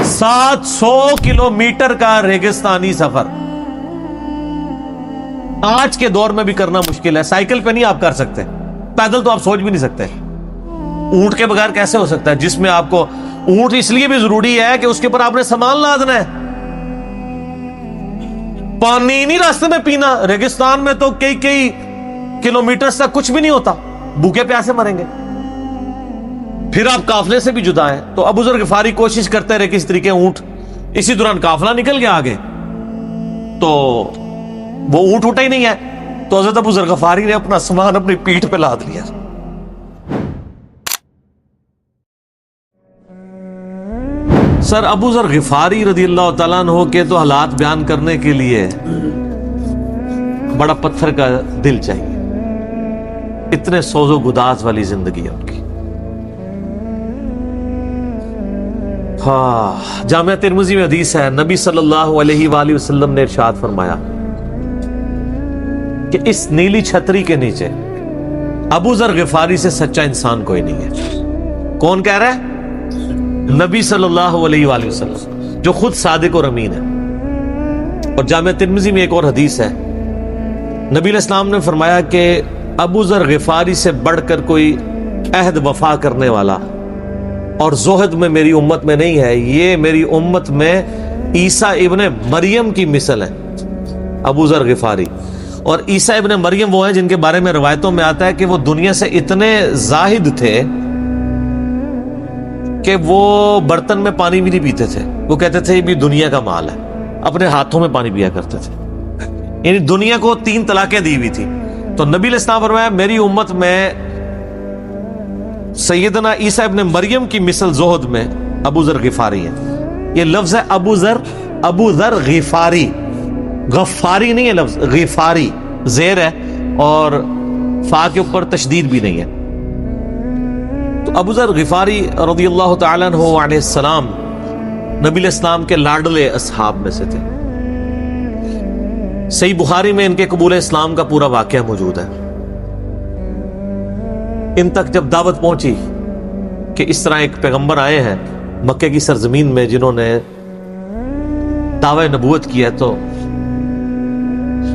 700 kilometre کا ریگستانی سفر آج کے دور میں بھی کرنا مشکل ہے. سائیکل پہ نہیں آپ کر سکتے, پیدل تو آپ سوچ بھی نہیں سکتے. اونٹ کے بغیر کیسے ہو سکتا ہے, جس میں آپ کو اونٹ اس لیے بھی ضروری ہے کہ اس کے اوپر آپ نے سامان لادنا ہے. پانی نہیں راستے میں پینا. ریگستان میں تو کئی کلومیٹر تک کچھ بھی نہیں ہوتا, بھوکے پیاسے مریں گے. پھر آپ قافلے سے بھی جدا ہیں. تو ابو ذر غفاری کوشش کرتے رہے کس طریقے اونٹ, اسی دوران قافلہ نکل گیا آگے, تو وہ اونٹ اٹھا ہی نہیں ہے. تو حضرت ابو ذر غفاری نے اپنا سامان اپنی پیٹھ پہ لاد لیا. سر ابو ذر غفاری رضی اللہ تعالیٰ عنہ کے تو حالات بیان کرنے کے لیے بڑا پتھر کا دل چاہیے. اتنے سوز و گداز والی زندگی ہے ان کی. ہاں, جامعہ ترمذی میں حدیث ہے, نبی صلی اللہ علیہ وآلہ وسلم نے ارشاد فرمایا کہ اس نیلی چھتری کے نیچے ابو ذر غفاری سے سچا انسان کوئی نہیں ہے. کون کہہ رہا ہے؟ نبی صلی اللہ علیہ وآلہ وسلم, جو خود صادق اور امین ہے. اور جامعہ ترمذی میں ایک اور حدیث ہے, نبی علیہ السلام نے فرمایا کہ ابو ذر غفاری سے بڑھ کر کوئی عہد وفا کرنے والا اور زہد میں میری امت میں نہیں ہے. یہ میری امت میں عیسیٰ ابن مریم کی مثل ہے, ابو ذر غفاری. اور عیسیٰ ابن مریم وہ ہیں جن کے بارے میں روایتوں میں آتا ہے کہ وہ دنیا سے اتنے زاہد تھے کہ وہ برتن میں پانی بھی نہیں پیتے تھے. وہ کہتے تھے یہ بھی دنیا کا مال ہے, اپنے ہاتھوں میں پانی پیا کرتے تھے. یعنی دنیا کو 3 طلاقیں دی ہوئی تھی. تو نبی علیہ السلام فرمایا میری امت میں سیدنا عیسیٰ ابن مریم کی مثل زہد میں ابو ذر غفاری ہے. یہ لفظ ہے ابو ذر غفاری, غفاری نہیں ہے لفظ, غفاری زیر ہے اور فا کے اوپر تشدید بھی نہیں ہے. تو ابو ذر غفاری رضی اللہ تعالیٰ عنہ علیہ السلام نبی علیہ السلام کے لاڈلے اصحاب میں سے تھے. صحیح بخاری میں ان کے قبول اسلام کا پورا واقعہ موجود ہے. ان تک جب دعوت پہنچی کہ اس طرح ایک پیغمبر آئے ہیں مکے کی سرزمین میں جنہوں نے دعوی نبوت کیا, تو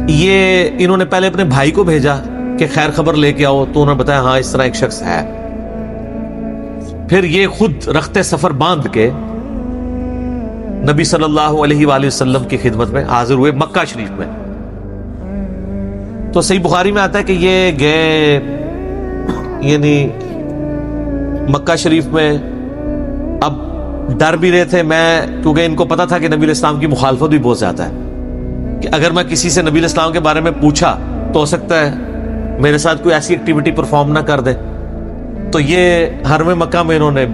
یہ انہوں نے پہلے اپنے بھائی کو بھیجا کہ خیر خبر لے کے آؤ. تو انہوں نے بتایا ہاں اس طرح ایک شخص ہے. پھر یہ خود رخت سفر باندھ کے نبی صلی اللہ علیہ وآلہ وسلم کی خدمت میں حاضر ہوئے مکہ شریف میں. تو صحیح بخاری میں آتا ہے کہ یہ گئے, یعنی مکہ شریف میں اب ڈر بھی رہے تھے. میں کیونکہ ان کو پتا تھا کہ نبی علیہ السلام کی مخالفت بھی بہت زیادہ ہے, کہ اگر میں کسی سے نبی علیہ السلام کے بارے میں پوچھا تو ہو سکتا ہے میرے ساتھ کوئی ایسی ایکٹیویٹی پرفارم نہ کر دے. تو یہ حرم مکہ میں انہوں نے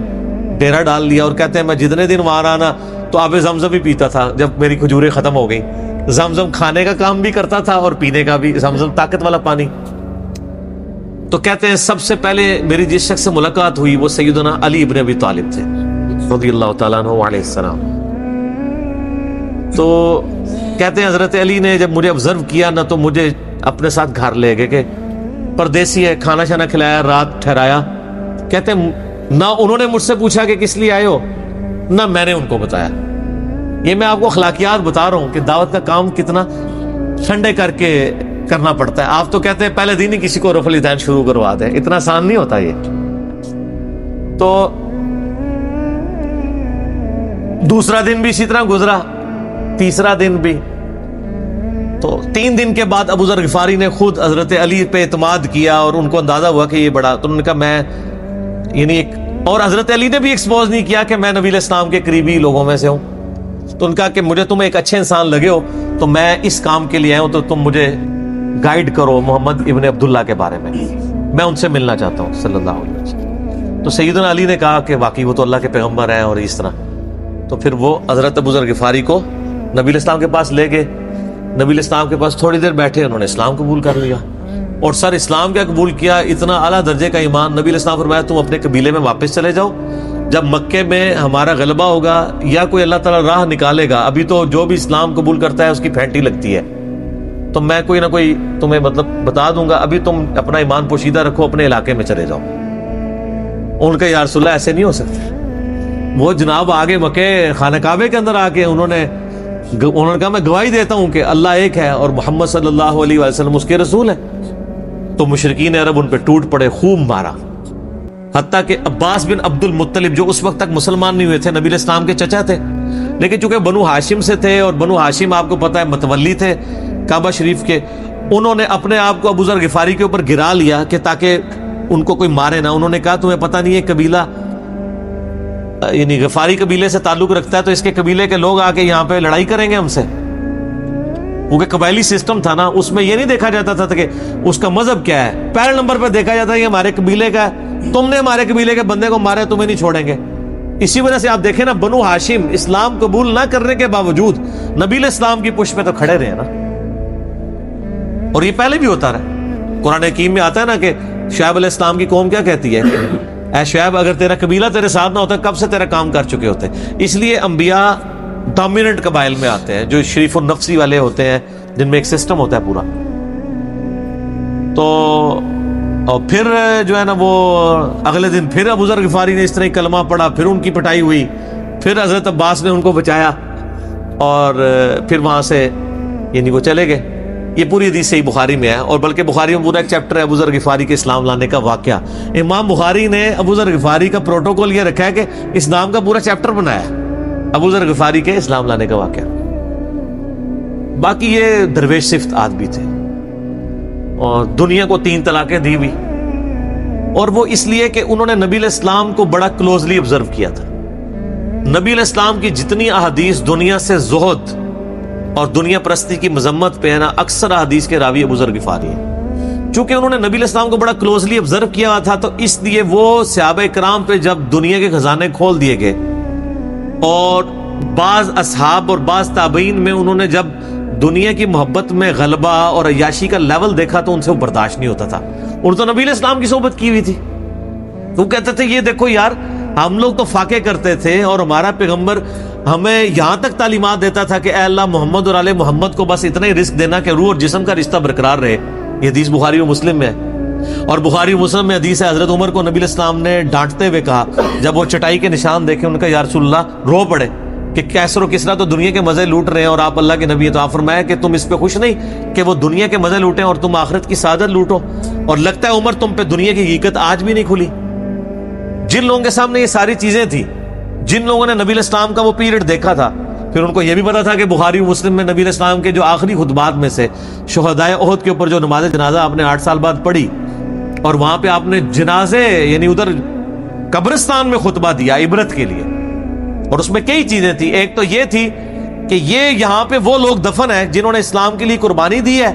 ڈیرا ڈال لیا اور کہتے ہیں میں جتنے دن وہاں رہا نا تو آب زمزم بھی پیتا تھا. جب میری کھجوریں ختم ہو گئی, زمزم کھانے کا کام بھی کرتا تھا اور پینے کا بھی, زمزم طاقت والا پانی. تو کہتے ہیں سب سے پہلے میری جس شخص سے ملاقات ہوئی وہ سیدنا علی ابن ابی طالب تھے رضی اللہ تعالیٰ عنہ علیہ السلام. تو کہتے ہیں حضرت علی نے جب مجھے آبزرو کیا نہ تو مجھے اپنے ساتھ گھر لے گئے, کہ پردیسی ہے, کھانا شانا کھلایا, رات ٹھہرایا. کہتے ہیں نہ انہوں نے مجھ سے پوچھا کہ کس لیے آئے ہو, نہ میں نے ان کو بتایا. یہ میں آپ کو اخلاقیات بتا رہا ہوں کہ دعوت کا کام کتنا ٹھنڈے کر کے کرنا پڑتا ہے. آپ تو کہتے ہیں پہلے دن ہی کسی کو رفع الیدین شروع کروا دیں, اتنا آسان نہیں ہوتا یہ. تو دوسرا دن بھی اسی طرح گزرا, تیسرا دن بھی. تو 3 دن کے بعد ابو ذر غفاری نے خود حضرت علی پہ اعتماد کیا اور ان کو اندازہ ہوا کہ یہ بڑا, تو انہوں نے کہا میں یعنی ایک, اور حضرت علی نے بھی ایکسپوز نہیں کیا کہ میں نبی علیہ السلام کے قریبی لوگوں میں سے ہوں. تو ان کا کہ مجھے تم ایک اچھے انسان لگے ہو تو میں اس کام کے لیے آیا ہوں, تو تم مجھے گائیڈ کرو محمد ابن عبداللہ کے بارے میں ان سے ملنا چاہتا ہوں صلی اللہ علیہ وسلم. تو سیدنا علی نے کہا کہ واقعی وہ تو اللہ کے پیغمبر ہیں اور اس طرح. تو پھر وہ حضرت ابو ذر غفاری کو نبی علیہ السلام کے پاس لے گئے. نبی علیہ السلام کے پاس تھوڑی دیر بیٹھے, انہوں نے اسلام قبول کر لیا. اور سر اسلام کیا قبول کیا, اتنا اعلیٰ درجے کا ایمان. نبی علیہ السلام فرمایا تم اپنے قبیلے میں واپس چلے جاؤ, جب مکے میں ہمارا غلبہ ہوگا یا کوئی اللہ تعالیٰ راہ نکالے گا, ابھی تو جو بھی اسلام قبول کرتا ہے اس کی پھینٹی لگتی ہے, تو میں کوئی نہ کوئی تمہیں مطلب بتا دوں گا, ابھی تم اپنا ایمان پوشیدہ رکھو, اپنے علاقے میں چلے جاؤ. ان کا یا رسول اللہ ایسے نہیں ہو سکتا, وہ جناب آگے مکے خانہ کعبے کے اندر آ کے انہوں نے کہا میں گواہی دیتا ہوں کہ اللہ ایک ہے اور محمد صلی اللہ علیہ وسلم اس کے رسول ہیں. تو مشرکین عرب ان پہ ٹوٹ پڑے، خوب مارا. حتیٰ کہ عباس بن عبد المطلب جو اس وقت تک مسلمان نہیں ہوئے تھے، نبی علیہ السلام کے چچا تھے، لیکن چونکہ بنو ہاشم سے تھے اور بنو ہاشم آپ کو پتہ ہے متولی تھے کعبہ شریف کے، انہوں نے اپنے آپ کو ابو ذر غفاری کے اوپر گرا لیا کہ تاکہ ان کو کوئی مارے نہ. انہوں نے کہا تمہیں پتہ نہیں ہے قبیلہ یعنی غفاری قبیلے سے تعلق رکھتا ہے تو اس کے قبیلے کے لوگ آ کے یہاں پہ لڑائی کریں گے ہم سے. کیونکہ قبائلی سسٹم تھا نا، اس میں یہ نہیں دیکھا جاتا تھا کہ اس کا مذہب کیا ہے، پہلے نمبر پہ دیکھا جاتا ہے یہ ہمارے قبیلے کا ہے، تم نے ہمارے قبیلے کے بندے کو مارے تمہیں نہیں چھوڑیں گے. اسی وجہ سے آپ دیکھیں نا بنو ہاشم اسلام قبول نہ کرنے کے باوجود نبی علیہ السلام کی پشت پہ تو کھڑے رہے نا، اور یہ پہلے بھی ہوتا رہا. قرآن حکیم میں آتا ہے نا کہ شعیب علیہ السلام کی قوم کیا کہتی ہے، اے شعیب اگر تیرا قبیلہ تیرے ساتھ نہ ہوتا کب سے تیرا کام کر چکے ہوتے. اس لیے انبیاء ڈومیننٹ قبائل میں آتے ہیں جو شریف النفسی والے ہوتے ہیں، جن میں ایک سسٹم ہوتا ہے پورا. تو اور پھر جو ہے نا وہ اگلے دن پھر ابو ذر غفاری نے اس طرح کلمہ پڑھا، پھر ان کی پٹائی ہوئی، پھر حضرت عباس نے ان کو بچایا اور پھر وہاں سے یعنی وہ چلے گئے. یہ پوری حدیث صحیح بخاری میں ہے، اور بلکہ بخاری میں پورا ایک چیپٹر ہے ابو ذر غفاری کے اسلام لانے کا واقعہ. امام بخاری نے ابو ذر غفاری کا پروٹوکول یہ رکھا ہے کہ اسلام کا پورا چیپٹر بنایا ہے ابو ذر غفاری کے اسلام لانے کا واقعہ. باقی یہ درویش صفت آدمی تھے اور دنیا کو 3 طلاقیں دی ہوئی، اور وہ اس لیے کہ انہوں نے نبی علیہ السلام کو بڑا کلوزلی آبزرو کیا تھا. نبی علیہ السلام کی جتنی احادیث دنیا سے زہد اور دنیا پرستی کی مذمت پہ ہے نا، اکثر احادیث کے راوی ابو ذر غفاری ہیں. چونکہ انہوں نے نبی علیہ السلام کو بڑا کلوزلی آبزرو کیا ہوا تھا، تو اس لیے وہ صحابہ کرام پہ جب دنیا کے خزانے کھول دیے گئے اور بعض اصحاب اور بعض تابعین میں انہوں نے جب دنیا کی محبت میں غلبہ اور عیاشی کا لیول دیکھا تو ان سے وہ برداشت نہیں ہوتا تھا. اور تو نبی علیہ السلام کی صحبت کی ہوئی تھی، وہ کہتے تھے یہ دیکھو یار ہم لوگ تو فاقے کرتے تھے اور ہمارا پیغمبر ہمیں یہاں تک تعلیمات دیتا تھا کہ اے اللہ محمد اور آل محمد کو بس اتنا ہی رزق دینا کہ روح اور جسم کا رشتہ برقرار رہے. یہ حدیث بخاری و مسلم میں ہے، اور بخاری و مسلم میں حدیث ہے حضرت عمر کو نبی علیہ السلام نے ڈانٹتے ہوئے کہا جب وہ چٹائی کے نشان دیکھے، ان کا یا رسول اللہ رو پڑے کہ کیسر و کسرا تو دنیا کے مزے لوٹ رہے ہیں اور آپ اللہ کے نبی ہیں، تو آپ فرمایا کہ تم اس پہ خوش نہیں کہ وہ دنیا کے مزے لوٹیں اور تم آخرت کی سعادت لوٹو. اور لگتا ہے عمر تم پہ دنیا کی حقیقت آج بھی نہیں کھلی. جن لوگوں کے سامنے یہ ساری چیزیں تھی، جن لوگوں نے نبی علیہ السلام کا وہ پیریڈ دیکھا تھا، پھر ان کو یہ بھی پتا تھا کہ بخاری و مسلم میں نبی علیہ السلام کے جو آخری خطبات میں سے شہدائے احد کے اوپر جو نماز جنازہ آپ نے 8 سال بعد پڑھی، اور وہاں پہ آپ نے جنازے یعنی ادھر قبرستان میں خطبہ دیا عبرت کے لیے، اور اس میں کئی چیزیں تھی. ایک تو یہ تھی کہ یہ یہاں پہ وہ لوگ دفن ہیں جنہوں نے اسلام کے لیے قربانی دی ہے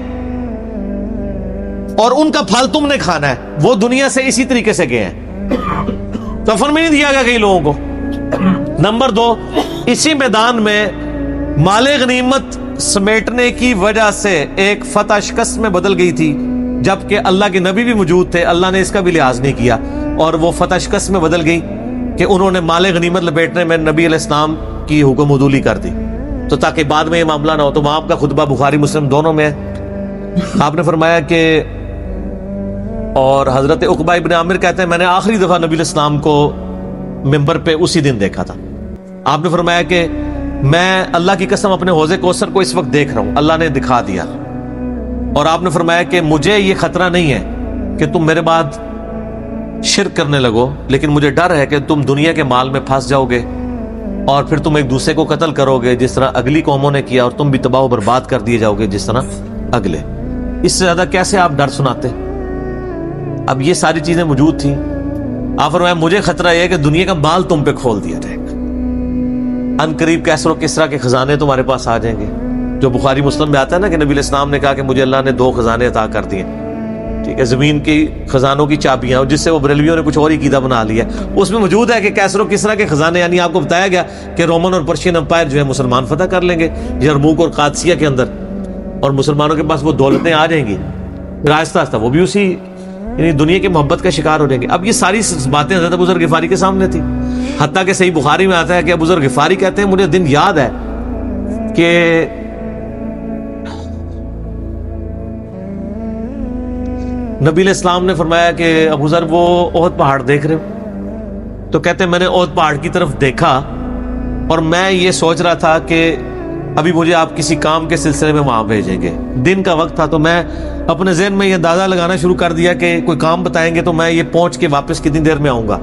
اور ان کا پھل تم نے کھانا ہے. وہ دنیا سے اسی طریقے سے گئے ہیں، دفن میں نہیں دیا گیا کئی لوگوں کو. نمبر 2، اسی میدان میں مال غنیمت سمیٹنے کی وجہ سے ایک فتح شکست میں بدل گئی تھی، جبکہ اللہ کے نبی بھی موجود تھے، اللہ نے اس کا بھی لحاظ نہیں کیا اور وہ فتح شکست میں بدل گئی کہ انہوں نے مال غنیمت لپیٹنے میں نبی علیہ السلام کی حکم عدولی کر دی، تو تاکہ بعد میں یہ معاملہ نہ ہو. تو وہاں آپ کا خطبہ بخاری مسلم دونوں میں ہے. آپ نے فرمایا کہ اور حضرت عقبہ ابن عامر کہتے ہیں میں نے آخری دفعہ نبی علیہ السلام کو ممبر پہ اسی دن دیکھا تھا. آپ نے فرمایا کہ میں اللہ کی قسم اپنے حوض کوثر کو اس وقت دیکھ رہا ہوں، اللہ نے دکھا دیا. اور آپ نے فرمایا کہ مجھے یہ خطرہ نہیں ہے کہ تم میرے بعد شرک کرنے لگو، لیکن مجھے ڈر ہے کہ تم دنیا کے مال میں پھنس جاؤ گے اور پھر تم ایک دوسرے کو قتل کرو گے جس طرح اگلی قوموں نے کیا، اور تم بھی تباہ و برباد کر دیے جاؤ گے جس طرح اگلے. اس سے زیادہ کیسے آپ ڈر سناتے؟ اب یہ ساری چیزیں موجود تھیں. آپ فرمایا مجھے خطرہ یہ ہے کہ دنیا کا مال تم پہ کھول دیا جائے گا، ان قریب کیسر و کسرا کے خزانے تمہارے پاس آ جائیں گے. جو بخاری مسلم میں آتا ہے نا کہ نبی علیہ السلام نے کہا کہ مجھے اللہ نے 2 خزانے عطا کر دیے، ٹھیک ہے، زمین کی خزانوں کی چابیاں، اور جس سے وہ بریلویوں نے کچھ اور ہی قیدہ بنا لیا. اس میں موجود ہے کہ کیسر و کسرا کے خزانے، یعنی آپ کو بتایا گیا کہ رومن اور پرشین امپائر جو ہے مسلمان فتح کر لیں گے یرموک اور قادسیہ کے اندر، اور مسلمانوں کے پاس وہ دولتیں آ جائیں گی. آہستہ آہستہ وہ بھی اسی یعنی دنیا کی محبت کا شکار ہو جائیں گے. اب یہ ساری باتیں حضرت ابو ذر غفاری کے سامنے تھی. حتیٰ کہ صحیح بخاری میں آتا ہے کہ ابو ذر غفاری کہتے ہیں مجھے دن یاد ہے کہ نبی علیہ السلام نے فرمایا کہ ابو ذر وہ احد پہاڑ دیکھ رہے ہو؟ تو کہتے ہیں میں نے احد پہاڑ کی طرف دیکھا اور میں یہ سوچ رہا تھا کہ ابھی مجھے آپ کسی کام کے سلسلے میں وہاں بھیجیں گے. دن کا وقت تھا تو میں اپنے ذہن میں یہ اندازہ لگانا شروع کر دیا کہ کوئی کام بتائیں گے تو میں یہ پہنچ کے واپس کتنی دیر میں آؤں گا.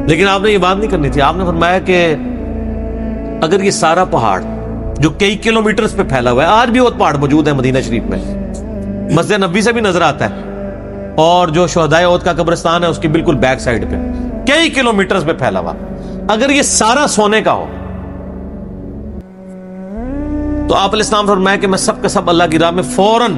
لیکن آپ نے یہ بات نہیں کرنی تھی. آپ نے فرمایا کہ اگر یہ سارا پہاڑ جو کئی کلومیٹرز پہ پھیلا ہوا ہے, آج بھی وہ پہاڑ موجود ہے مدینہ شریف میں, مسجد نبوی سے بھی نظر آتا ہے, اور جو شہدائے احد کا قبرستان ہے اس کی بالکل بیک سائڈ پہ کئی کلومیٹرز پہ پھیلا ہوا, اگر یہ سارا سونے کا ہو تو آپ علیہ السلام فرمایا کہ میں سب کا سب اللہ کی راہ میں فوراً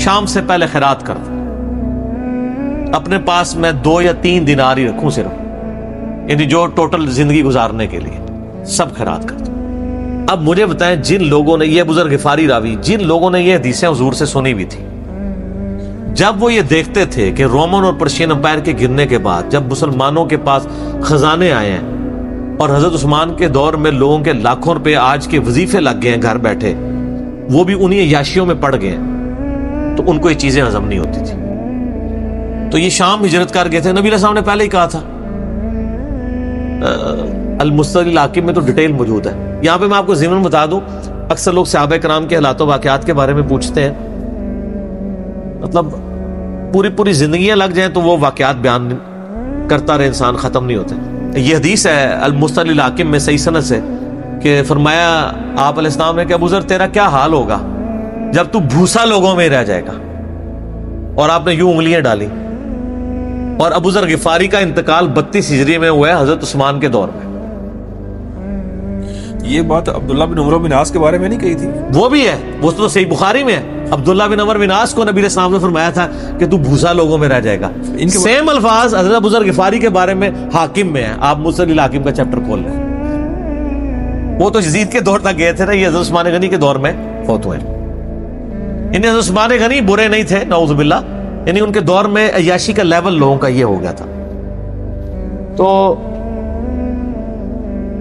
شام سے پہلے خیرات کر دوں. اپنے پاس میں 2 یا 3 دینار ہی رکھوں صرف, یعنی جو ٹوٹل زندگی گزارنے کے لیے سب خیرات کر دوں. اب مجھے بتائیں, جن لوگوں نے, یہ بزرگ غفاری راوی, جن لوگوں نے یہ حدیثیں حضور سے سنی بھی تھی, جب وہ یہ دیکھتے تھے کہ رومن اور پرشین امپائر کے گرنے کے بعد جب مسلمانوں کے پاس خزانے آئے ہیں اور حضرت عثمان کے دور میں لوگوں کے لاکھوں روپے آج کے وظیفے لگ گئے ہیں گھر بیٹھے, وہ بھی انہی عیاشیوں میں پڑ گئے ہیں, تو ان کو یہ چیزیں ہضم نہیں ہوتی تھی. تو یہ شام ہجرت کر گئے تھے. نبی علیہ السلام نے پہلے ہی کہا تھا, المستدل الحاکم میں تو ڈیٹیل موجود ہے. یہاں پہ میں آپ کو ضمن بتا دوں, اکثر لوگ صحابہ کرام کے حالات و واقعات کے بارے میں پوچھتے ہیں, مطلب پوری زندگیاں لگ جائیں تو وہ واقعات بیان کرتا رہے انسان, ختم نہیں ہوتے. یہ حدیث ہے المستدل الحاکم میں صحیح سند سے کہ فرمایا آپ علیہ السلام نے کہ ابو ذر تیرا کیا حال ہوگا جب تو بھوسا لوگوں میں رہ جائے گا, اور آپ نے یوں انگلیاں ڈالی. اور ابو ذر غفاری کا انتقال 32 ہجری میں ہوا ہے حضرت عثمان کے دور میں. یہ بات عبداللہ بن عمر بن عاص کے بارے میں نہیں کہی تھی؟ وہ بھی ہے, وہ تو صحیح بخاری میں ہے. عبداللہ بن عمر بن عاص کو نبی علیہ السلام نے فرمایا تھا کہ تو بھوسا لوگوں میں رہ جائے گا. سیم الفاظ حضرت ابو ذر غفاری کے بارے میں حاکم میں ہے. آپ مستدل الحاکم کا چیپٹر کھول لیں. وہ تو یزید کے دور تک گئے تھے نا, یہ حضرت عثمان غنی کے دور میں فوت ہوئے. یعنی حضرت عثمان غنی برے نہیں تھے نعوذ باللہ, یعنی ان کے دور میں عیاشی کا لیول لوگوں کا یہ ہو گیا تھا. تو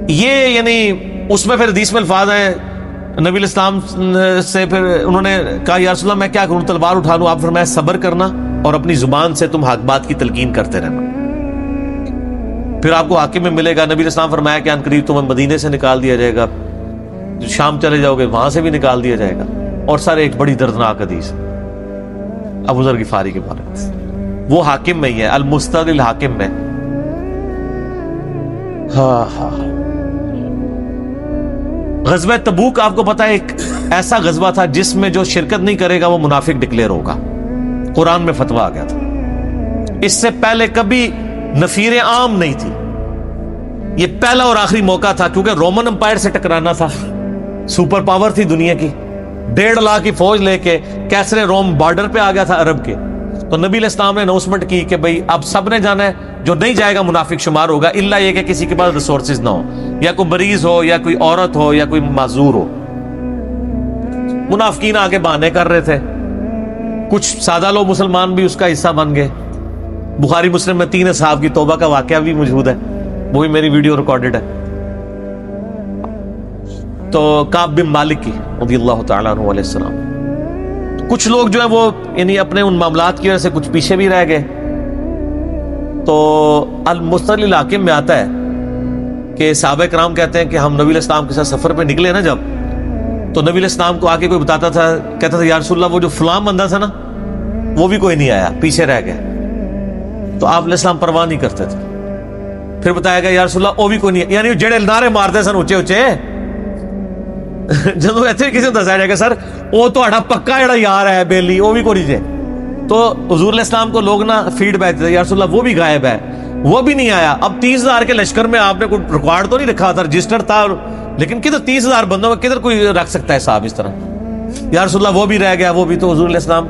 یہ یعنی اس میں پھر حدیث میں الفاظ ہیں, نبی علیہ السلام سے پھر انہوں نے کہا یا رسول اللہ میں کیا کروں, تلوار اٹھا لوں؟ آپ فرمایا صبر کرنا اور اپنی زبان سے تم حق بات کی تلقین کرتے رہنا, پھر آپ کو حاکم میں ملے گا. نبی علیہ السلام فرمایا کہ ان قریب تمہیں مدینے سے نکال دیا جائے گا, شام چلے جاؤ گے وہاں سے بھی نکال دیا جائے گا. اور سر ایک بڑی دردناک حدیث ابو ذر غفاری کے بارے میں, وہ حاکم میں ہی ہے, المستدل الحاکم میں. غزوہ تبوک آپ کو پتا ہے ایک ایسا غزوہ تھا جس میں جو شرکت نہیں کرے گا وہ منافق ڈکلیئر ہوگا. قرآن میں فتویٰ آ گیا تھا. اس سے پہلے کبھی نفیر عام نہیں تھی, یہ پہلا اور آخری موقع تھا, کیونکہ رومن امپائر سے ٹکرانا تھا, سپر پاور تھی دنیا کی, 1.5 لاکھ کی فوج لے کے کیسرے روم بارڈر پہ آ گیا تھا عرب کے. تو نبی علیہ السلام نے اناؤنسمنٹ کی کہ بھئی اب سب نے جانا ہے, جو نہیں جائے گا منافق شمار ہوگا, الا یہ کہ کسی کے پاس ریسورسز نہ ہو, یا کوئی مریض ہو, یا کوئی عورت ہو, یا کوئی معذور ہو. منافقین آگے بہانے کر رہے تھے, کچھ سادہ لوگ مسلمان بھی اس کا حصہ بن گئے. بخاری مسلم میں 3 اصحاب کی توبہ کا واقعہ بھی موجود ہے, وہ بھی میری ویڈیو ریکارڈڈ ہے. تو کعب بن مالک کی رضی اللہ تعالیٰ عنہ علیہ السلام, کچھ لوگ جو ہیں وہ یعنی اپنے ان معاملات کی وجہ سے کچھ پیچھے بھی رہ گئے. تو المستدل الحاکم میں آتا ہے کہ صحابہ کرام کہتے ہیں کہ ہم نبی علیہ السلام کے ساتھ سفر پہ نکلے نا جب, تو نبی علیہ السلام کو آگے کوئی بتاتا تھا, کہتا تھا یا رسول اللہ وہ جو فلاں بندہ تھا نا وہ بھی کوئی نہیں آیا, پیچھے رہ گئے. تو آپ علیہ السلام پرواہ نہیں کرتے تھے. پھر بتایا گیا یا رسول اللہ وہ بھی کوئی نہیں, یعنی جڑے نعرے مارتے سن اونچے اونچے, جدو ایتھے کسی کو دسایا جائے گا سر وہ تہاڈا پکا جڑا یار ہے بیلی وہ بھی کوئی نہیں جے, تو حضور علیہ السلام کو لوگ نا فیڈ بیک دیتے یا رسول اللہ وہ بھی غائب ہے, وہ بھی نہیں آیا. اب 30,000 کے لشکر میں آپ نے کوئی ریکارڈ تو نہیں رکھا تھا, رجسٹر تھا, لیکن کدھر 30,000 بندوں میں کدھر کوئی رکھ سکتا ہے صاحب اس طرح, یا رسول اللہ وہ بھی رہ گیا, وہ بھی. تو حضور علیہ السلام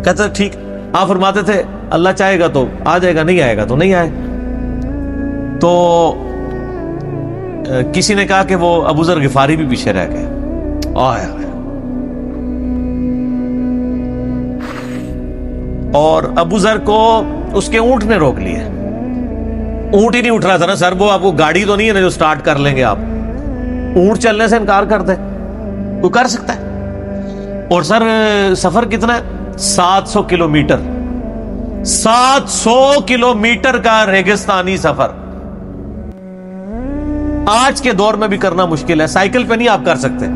کہتے ٹھیک, آپ فرماتے تھے اللہ چاہے گا تو آ جائے گا, نہیں آئے گا تو نہیں آئے. تو کسی نے کہا کہ وہ ابو ذر غفاری بھی پیچھے رہ گئے. اور ابو ذر کو اس کے اونٹ نے روک لیا. اونٹ ہی نہیں اٹھ رہا تھا نا سر, وہ آپ کو گاڑی تو نہیں ہے نا جو سٹارٹ کر لیں گے آپ, اونٹ چلنے سے انکار کر دے, کوئی کر سکتا ہے. اور سر سفر کتنا ہے, 700 کلومیٹر, 700 کلومیٹر کا ریگستانی سفر. آج کے دور میں بھی کرنا مشکل ہے. سائیکل پہ نہیں آپ کر سکتے,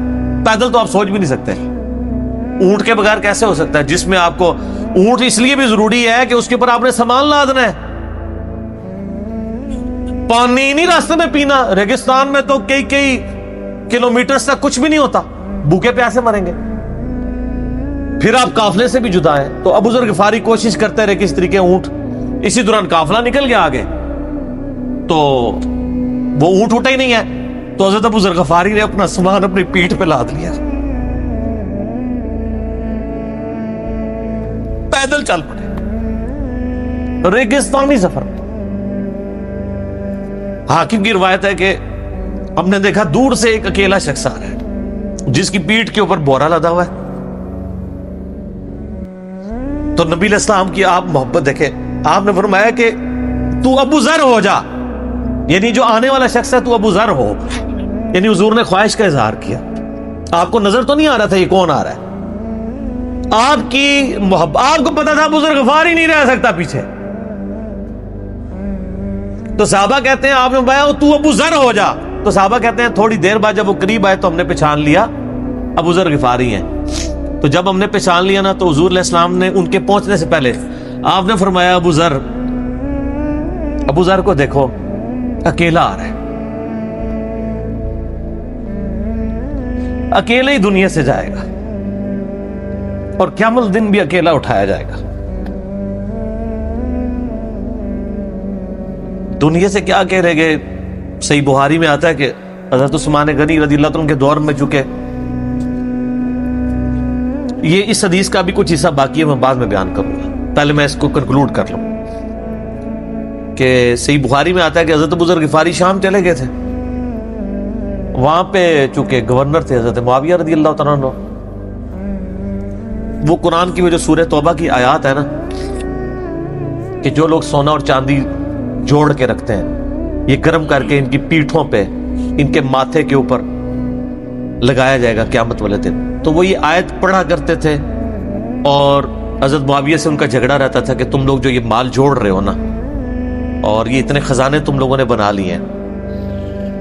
پیدل تو آپ سوچ بھی نہیں سکتے. اونٹ کے بغیر کیسے ہو سکتا ہے, جس میں آپ کو اونٹ اس لیے بھی ضروری ہے کہ اس کے اوپر آپ نے سامان لادنا ہے. پانی نہیں راستے میں پینا. ریگستان میں تو کئی کلومیٹر تک کچھ بھی نہیں ہوتا, بھوکے پیاسے مریں گے. پھر آپ قافلے سے بھی جدا ہیں. تو ابو ذر غفاری کوشش کرتے رہے کس طریقے اونٹ, اسی دوران قافلہ نکل گیا آگے, تو وہ اونٹ اٹھا ہی نہیں ہے. تو حضرت ابو ذر غفاری نے اپنا سامان اپنی پیٹھ پہ لاد لیا, پیدل چل پڑے ریگستانی سفر میں. حاکم کی روایت ہے کہ ہم نے دیکھا دور سے ایک اکیلا شخص آ رہا ہے جس کی پیٹھ کے اوپر بورا لدا ہوا ہے. تو نبی علیہ السلام کی آپ محبت دیکھیں, آپ نے فرمایا کہ تو ابو ذر ہو جا, یعنی جو آنے والا شخص ہے تو ابو ذر ہو. یعنی حضور نے خواہش کا اظہار کیا. آپ کو نظر تو نہیں آ رہا تھا یہ کون آ رہا ہے, آپ کی محبت, آپ کو پتا تھا ابو ذر غفاری نہیں رہ سکتا پیچھے. تو صحابہ کہتے ہیں آپ نے بتایا تو ابو ذر ہو جا. تو صحابہ کہتے ہیں تھوڑی دیر بعد جب وہ قریب آئے تو ہم نے پہچان لیا ابو ذر غفاری ہیں. تو جب ہم نے پہچان لیا نا, تو حضور علیہ السلام نے ان کے پہنچنے سے پہلے آپ نے فرمایا ابو ذر کو دیکھو اکیلا آ رہا ہے, اکیلے ہی دنیا سے جائے گا اور قیامت الدن بھی اکیلا اٹھایا جائے گا. دنیا سے کیا کہہ رہے گے. صحیح بخاری میں آتا ہے کہ حضرت عثمان غنی رضی اللہ عنہ کے دور میں چکے, یہ اس حدیث کا بھی کچھ حصہ باقی ہے, میں بعد میں بیان کروں گا, پہلے میں اس کو کنکلوڈ کر لوں. کہ صحیح بخاری میں آتا ہے کہ حضرت ابو ذر غفاری شام چلے گئے تھے, وہاں پہ چونکہ گورنر تھے حضرت معاویہ رضی اللہ تعالیٰ عنہ. وہ قرآن کی وہ جو سورہ توبہ کی آیات ہے نا, کہ جو لوگ سونا اور چاندی جوڑ کے رکھتے ہیں یہ گرم کر کے ان کی پیٹھوں پہ, ان کے ماتھے کے اوپر لگایا جائے گا قیامت والے دن. تو وہ یہ آیت پڑھا کرتے تھے, اور حضرت معاویہ سے ان کا جھگڑا رہتا تھا کہ تم لوگ جو یہ مال جوڑ رہے ہو نا, اور یہ اتنے خزانے تم لوگوں نے بنا لیے ہیں,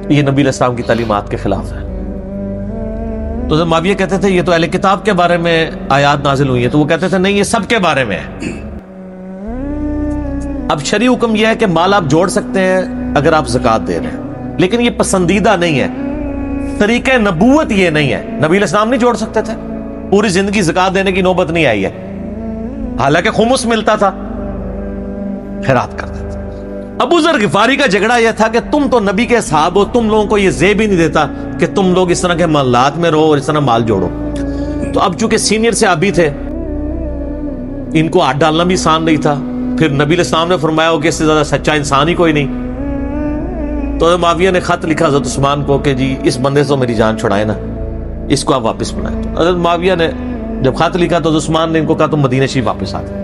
یہ نبی علیہ السلام کی تعلیمات کے خلاف ہے. تو حضرت معاویہ کہتے تھے یہ تو اہل کتاب کے بارے میں آیات نازل ہوئی ہیں. تو وہ کہتے تھے نہیں, یہ سب کے بارے میں ہے. اب شرعی حکم یہ ہے کہ مال آپ جوڑ سکتے ہیں اگر آپ زکوٰۃ دے رہے ہیں, لیکن یہ پسندیدہ نہیں ہے. طریقہ نبوت یہ نہیں ہے. نبی علیہ السلام نہیں جوڑ سکتے تھے, پوری زندگی زکوٰۃ دینے کی نوبت نہیں آئی ہے, حالانکہ خمس ملتا تھا, خیرات کرتے تھے. ابو ذر غفاری کا جھگڑا یہ تھا کہ تم تو نبی کے صحابہ ہو, تم لوگوں کو یہ زیب ہی نہیں دیتا کہ تم لوگ اس طرح کے مالات میں رہو اور اس طرح مال جوڑو. تو اب چونکہ سینئر صحابی تھے, ان کو ہاتھ ڈالنا بھی آسان نہیں تھا. پھر نبی علیہ السلام نے فرمایا ہو کہ اس سے زیادہ سچا انسان ہی کوئی نہیں. تو حضرت معاویہ نے خط لکھا حضرت عثمان کو کہ جی اس بندے سے میری جان چھڑائے نا, اس کو آپ واپس بلائیں. تو حضرت معاویہ نے جب خط لکھا تو حضرت عثمان نے ان کو کہا تم مدینہ شریف واپس آ جاؤ.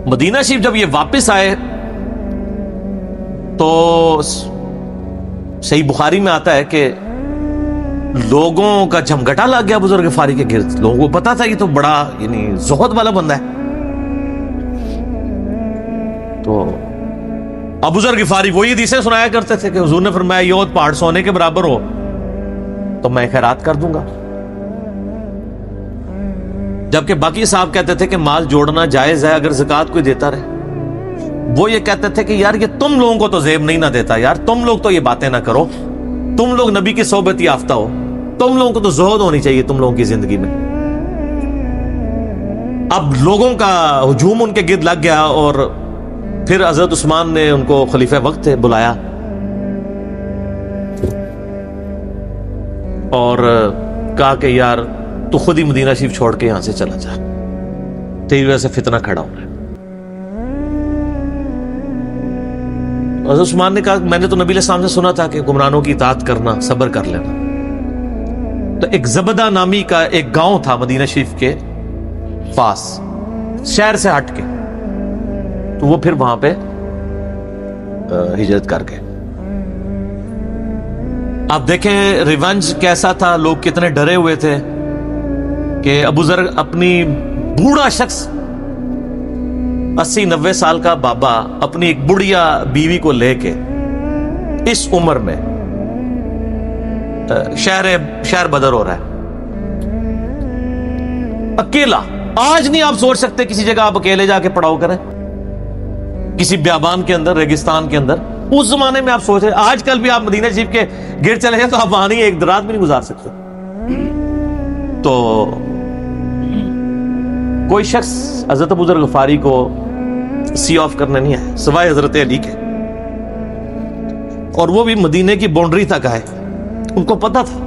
مدینہ شریف جب یہ واپس آئے تو صحیح بخاری میں آتا ہے کہ لوگوں کا جھمگٹا لگ گیا ابو ذر غفاری کے گرد. لوگوں کو پتا تھا یہ تو بڑا یعنی زہد والا بندہ ہے. تو ابو ذر غفاری وہی حدیثیں سنایا کرتے تھے کہ حضور نے فرمایا یہ احد پہاڑ سونے کے برابر ہو تو میں خیرات کر دوں گا. جبکہ باقی صاحب کہتے تھے کہ مال جوڑنا جائز ہے اگر زکوٰۃ کوئی دیتا رہے. وہ یہ کہتے تھے کہ یار یہ تم لوگوں کو تو زیب نہیں نہ دیتا, یار تم لوگ تو یہ باتیں نہ کرو, تم لوگ نبی کی صحبت یافتہ ہو, تم لوگوں کو تو زہد ہونی چاہیے تم لوگوں کی زندگی میں. اب لوگوں کا ہجوم ان کے گرد لگ گیا, اور پھر حضرت عثمان نے ان کو خلیفہ وقت تھے بلایا اور کہا کہ یار تو خود ہی مدینہ شریف چھوڑ کے یہاں سے چلا جا, تیری وجہ سے فتنہ کھڑا ہو رہا ہے. حضرت عثمان نے کہا میں نے تو نبی علیہ السلام سے سنا تھا کہ گمراہوں کی اطاعت کرنا, صبر کر لینا. تو ایک زبدہ نامی کا ایک گاؤں تھا مدینہ شریف کے پاس, شہر سے ہٹ کے, تو وہ پھر وہاں پہ ہجرت کر گئے. آپ دیکھیں ریونج کیسا تھا, لوگ کتنے ڈرے ہوئے تھے کہ ابو ذر اپنی بوڑھا شخص 80-90 سال کا بابا اپنی ایک بڑھیا بیوی کو لے کے اس عمر میں شہر بدر ہو رہا ہے اکیلا. آج نہیں آپ سوچ سکتے کسی جگہ آپ اکیلے جا کے پڑاؤ کریں, کسی بیابان کے اندر, ریگستان کے اندر. اس زمانے میں آپ سوچ رہے, آج کل بھی آپ مدینہ شریف کے گرد چلے جائیں تو آپ وہاں نہیں ایک رات بھی نہیں گزار سکتے. تو کوئی شخص حضرت ابو ذر غفاری کو سی آف کرنے نہیں آیا سوائے حضرت علی کے, اور وہ بھی مدینے کی باؤنڈری تک آئے. ان کو پتا تھا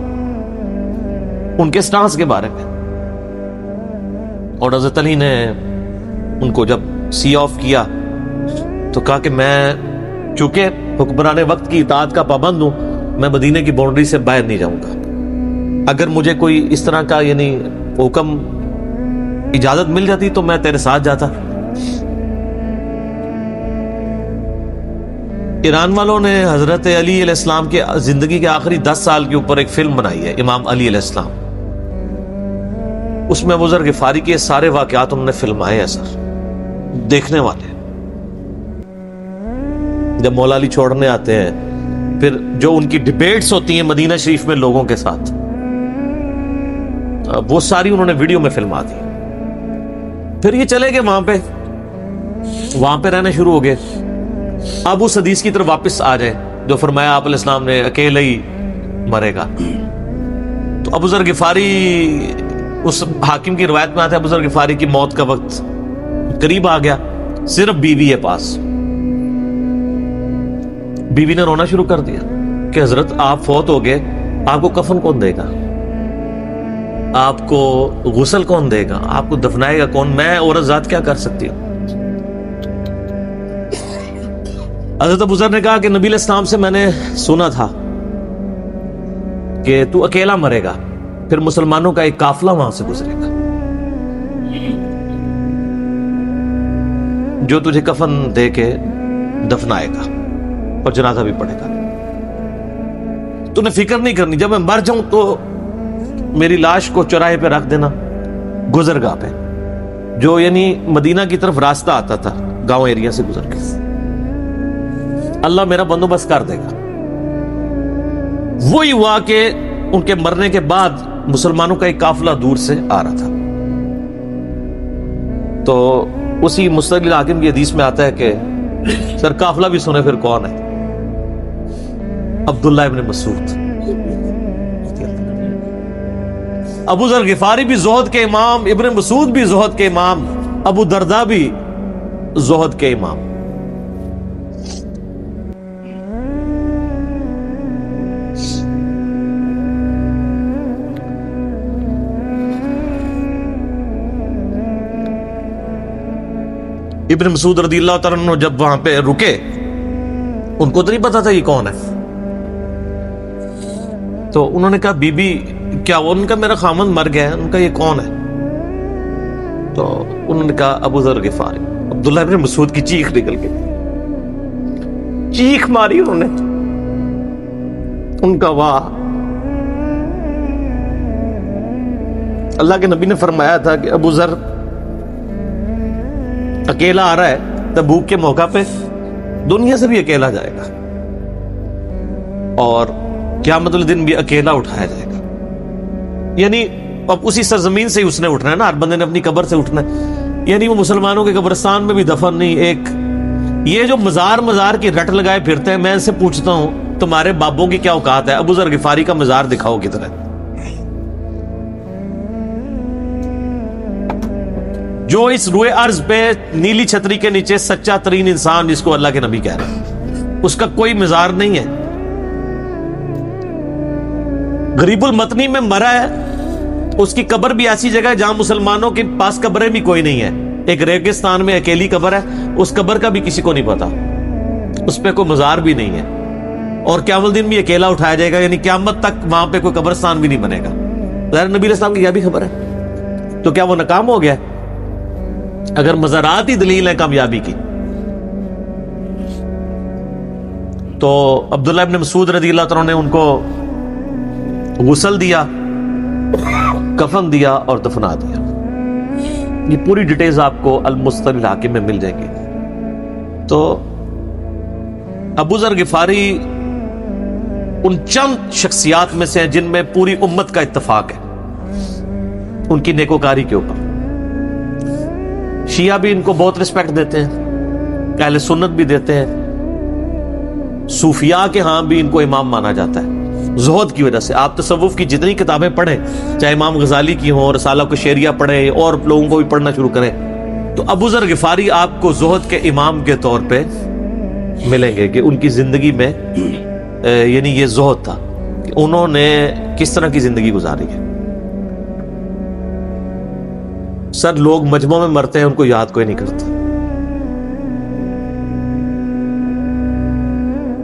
ان کے سٹانس کے بارے میں, اور حضرت علی نے ان کو جب سی آف کیا تو کہا کہ میں چونکہ حکمران وقت کی اطاعت کا پابند ہوں, میں مدینے کی باؤنڈری سے باہر نہیں جاؤں گا. اگر مجھے کوئی اس طرح کا یعنی حکم اجازت مل جاتی تو میں تیرے ساتھ جاتا. ایران والوں نے حضرت علی علیہ السلام کے زندگی کے آخری 10 سال کے اوپر ایک فلم بنائی ہے, امام علی علیہ السلام. اس میں ابو ذر غفاری کے سارے واقعات انہوں نے فلمائے ہیں سر, دیکھنے والے. جب مولا علی چھوڑنے آتے ہیں, پھر جو ان کی ڈیبیٹس ہوتی ہیں مدینہ شریف میں لوگوں کے ساتھ, وہ ساری انہوں نے ویڈیو میں فلما دی. پھر یہ چلے گئے وہاں پہ رہنا شروع ہو گئے. اب اس حدیث کی طرف واپس آ جائیں جو فرمایا آپ علیہ السلام نے اکیلے ہی مرے گا. تو ابو ذر غفاری, اس حاکم کی روایت میں آتا ہے ابو ذر غفاری کی موت کا وقت قریب آ گیا, صرف بیوی ہے پاس. بیوی نے رونا شروع کر دیا کہ حضرت آپ فوت ہو گئے, آپ کو کفن کون دے گا, آپ کو غسل کون دے گا, آپ کو دفنائے گا کون, میں عورت ذات کیا کر سکتی ہوں. حضرت ابو ذر نے کہا کہ نبی علیہ السلام سے میں نے سنا تھا کہ تو اکیلا مرے گا, پھر مسلمانوں کا ایک قافلہ وہاں سے گزرے گا جو تجھے کفن دے کے دفنائے گا اور جنازہ بھی پڑھے گا. تو نے فکر نہیں کرنی, جب میں مر جاؤں تو میری لاش کو چوراہے پہ رکھ دینا, گزرگاہ پہ, جو یعنی مدینہ کی طرف راستہ آتا تھا گاؤں ایریا سے گزر کے. اللہ میرا بندوبست کر دے گا. وہی ہوا کہ ان کے مرنے کے بعد مسلمانوں کا ایک قافلہ دور سے آ رہا تھا. تو اسی مستقل حاکم کی حدیث میں آتا ہے کہ سر قافلہ بھی سنے پھر کون ہے, عبداللہ ابن مسعود. ابو ذر غفاری بھی زہد کے امام, ابن مسعود بھی زہد کے امام, ابو درداء بھی زہد کے امام. ابن مسعود رضی اللہ تعالیٰ عنہ جب وہاں پہ رکے, ان کو تو نہیں پتا تھا یہ کون ہے. تو انہوں نے کہا بی بی کیا وہ, ان کا میرا خامند مر گیا ہے, ان کا یہ کون ہے. تو انہوں نے کہا ابو ذر غفاری. عبداللہ ابن مسعود کی چیخ نکل گئی, چیخ ماری انہوں نے. ان کا واہ, اللہ کے نبی نے فرمایا تھا کہ ابو ذر اکیلا آ رہا ہے تبوک کے موقع پہ, دنیا سے بھی اکیلا جائے گا, اور قیامت الدن بھی اکیلا اٹھایا جائے گا. یعنی اب اسی سرزمین سے ہی اس نے اٹھنا ہے نا, ہر بندے نے اپنی قبر سے اٹھنا ہے. یعنی وہ مسلمانوں کے قبرستان میں بھی دفن نہیں. ایک یہ جو مزار کی رٹ لگائے پھرتے ہیں, میں ان سے پوچھتا ہوں تمہارے بابوں کی کیا اوقات ہے, ابو ذر غفاری کا مزار دکھاؤ کدھر ہے. جو اس روئے ارض پہ نیلی چھتری کے نیچے سچا ترین انسان جس کو اللہ کے نبی کہہ رہے ہیں, اس کا کوئی مزار نہیں ہے. غریب المتنی میں مرا ہے, اس کی قبر بھی ایسی جگہ ہے جہاں مسلمانوں کے پاس قبریں بھی کوئی نہیں ہے. ایک ریگستان میں اکیلی قبر ہے, اس قبر کا بھی کسی کو نہیں پتا, اس پہ کوئی مزار بھی نہیں ہے, اور قیامت دن بھی اکیلا اٹھایا جائے گا. یعنی قیامت تک وہاں پہ کوئی قبرستان بھی نہیں بنے گا. ظاہر نبی علیہ السلام کی یہ بھی خبر ہے, تو کیا وہ ناکام ہو گیا اگر مزارات ہی دلیل ہے کامیابی کی؟ تو عبداللہ ابن مسعود رضی اللہ تعالیٰ نے ان کو غسل دیا, کفن دیا اور دفنا دیا. یہ پوری ڈیٹیلز آپ کو المستقل حاکم میں مل جائیں گی. تو ابو ذر غفاری ان چند شخصیات میں سے ہیں جن میں پوری امت کا اتفاق ہے ان کی نیکوکاری کے اوپر. شیعہ بھی ان کو بہت رسپیکٹ دیتے ہیں, اہل سنت بھی دیتے ہیں, صوفیاء کے ہاں بھی ان کو امام مانا جاتا ہے زہد کی وجہ سے. آپ تصوف کی جتنی کتابیں پڑھیں, چاہے امام غزالی کی ہوں, رسالہ القشیریہ پڑھیں, اور لوگوں کو بھی پڑھنا شروع کریں, تو ابو ذر غفاری آپ کو زہد کے امام کے طور پہ ملیں گے کہ ان کی زندگی میں یعنی یہ زہد تھا کہ انہوں نے کس طرح کی زندگی گزاری ہے. سر لوگ مجمع میں مرتے ہیں, ان کو یاد کوئی نہیں کرتا,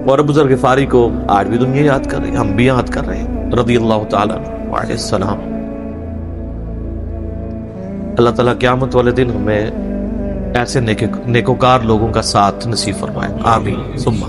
اور ابو ذر غفاری کو آج بھی دنیا یاد کر رہی ہے, ہم بھی یاد کر رہے ہیں رضی اللہ تعالیٰ عنہ علیہ السلام. اللہ تعالیٰ قیامت والے دن ہمیں ایسے نیکوکار لوگوں کا ساتھ نصیب فرمائے, آمین ثم